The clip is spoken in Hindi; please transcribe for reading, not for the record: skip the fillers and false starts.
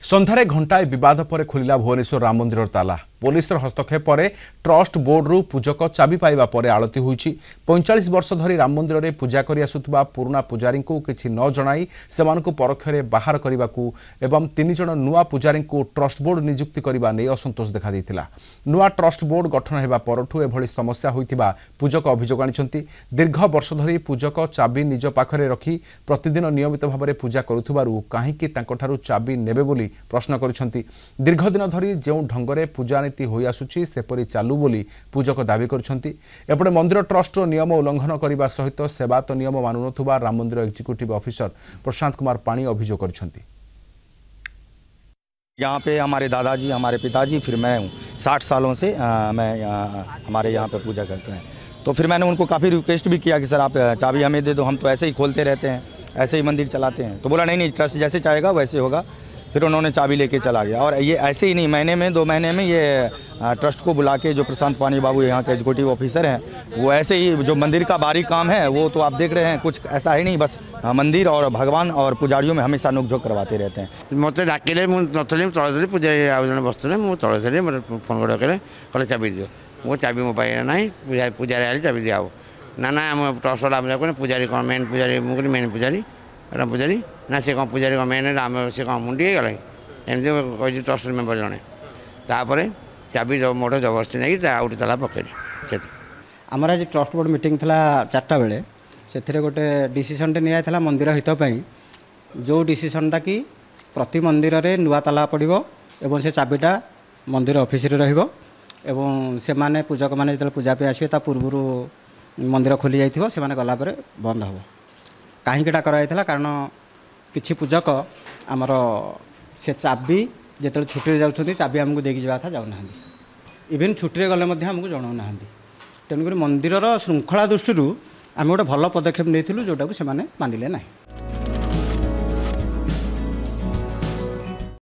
ସନ୍ଧ୍ୟାରେ ଘଣ୍ଟାଏ ବିବାଦ ପରେ ଖୋଲିଲା ଭୁବନେଶ୍ୱର ରାମ ମନ୍ଦିରର ତାଲା। ପୋଲିସର ହସ୍ତକ୍ଷେପ ପରେ ଟ୍ରଷ୍ଟ ବୋର୍ଡରୁ ପୂଜକ ଚାବି ପାଇବା ପରେ ଆଳତି ହୋଇଛି। 45 ବର୍ଷ ଧରି ରାମ ମନ୍ଦିରରେ ପୂଜା କରି ଆସୁଥିବା ପୁରୁଣା ପୂଜାରୀଙ୍କୁ କିଛି ନ ଜଣାଇ ସେମାନଙ୍କୁ ପରୋକ୍ଷରେ ବାହାର କରିବାକୁ ଏବଂ 3 ଜଣ ନୂଆ ପୂଜାରୀଙ୍କୁ ଟ୍ରଷ୍ଟ ବୋର୍ଡ ନିଯୁକ୍ତି କରିବା ନେଇ ଅସନ୍ତୋଷ ଦେଖାଦେଇଥିଲା। ନୂଆ ଟ୍ରଷ୍ଟ ବୋର୍ଡ ଗଠନ ହେବା ପରଠୁ ଏଭଳି ସମସ୍ୟା ହୋଇଥିବା ପୂଜକ ଅଭିଯୋଗ ଆଣିଛନ୍ତି। ଦୀର୍ଘ ବର୍ଷ ଧରି ପୂଜକ ଚାବି ନିଜ ପାଖରେ ରଖି ପ୍ରତିଦିନ ନିୟମିତ ଭାବରେ ପୂଜା କରୁଥିବାରୁ କାହିଁକି ତାଙ୍କଠାରୁ ଚାବି ନେବେ ବୋଲି प्रश्न करिसेंती। दीर्घ दिन धरी जो ढंगरे पूजा नीति होई आसुची सेपरी चालू बोली पूजक दावी करिसेंती। एपटे मंदिर ट्रस्टर नियम उल्लंघन करने सहित सेवायत नियम मानुनथुबा राम मंदिर एक्जिक्यूटिव ऑफिसर प्रशांत कुमार पाणी अभियोग करिसेंती। यहाँ पे हमारे दादाजी, हमारे पिताजी, फिर मैं हूँ 60 सालों से मैं हमारे यहाँ पे पूजा करते हैं। तो फिर मैंने उनको काफ़ी रिक्वेस्ट भी किया कि सर आप चाबी हमें दे दो, हम तो ऐसे ही खोलते रहते हैं, ऐसे ही मंदिर चलाते हैं। तो बोला नहीं ट्रस्ट जैसे चाहेगा वैसे होगा। फिर उन्होंने चाबी लेके चला गया और ये ऐसे ही नहीं, महीने में 2 महीने में ये ट्रस्ट को बुला के जो प्रशांत पानी बाबू यहाँ के एग्जीक्यूटिव ऑफिसर हैं, वो ऐसे ही जो मंदिर का बारीक काम है वो तो आप देख रहे हैं, कुछ ऐसा है नहीं, बस मंदिर और भगवान और पुजारियों में हमेशा नोकझोंक करवाते रहते हैं। मत डाकिले नी तले पूजारी आज जन बसुले मुझे मतलब फोन कर डाकिले कहले चाबी दियो। वो चाबी मो पाए ना पूजारी आए चाबी दिया ना ना आम ट्रस्ट वाला पूजारी कौन मेन पूजारी मुझे मेन पूजारी राम पूजारी ना सी कौन पूजारी कौन मेन आम से कौन मुंडी गला एमती कही ट्रस्ट मेम्बर जड़े तापर चाबी मोटे जबरदस्ती नहीं आउट ताला पकड़ आमर आज ट्रस्ट बोर्ड मीटिंग था 4टा बेले से गोटे डिसीजन निया मंदिर हितपाई जो डिसीजनटा कि प्रति मंदिर में नुआ ताला पड़ो और से चाबीटा मंदिर ऑफिस एवं से माने पूजक मैंने जो पूजा पे आसवे पूर्व मंदिर खोली जाइए से गला बंद हम कहींटा कराइला कारण किसी पूजक आमर से चाबी जो छुट्टी जाऊँच चाबी आमको देकी जाता जाऊना इवेन छुट्टी गले आमको जनाऊना तेणुक मंदिर श्रृंखला दृष्टि आम गोटे भल पदक्षेप नहीं जोटा से मानिले ना।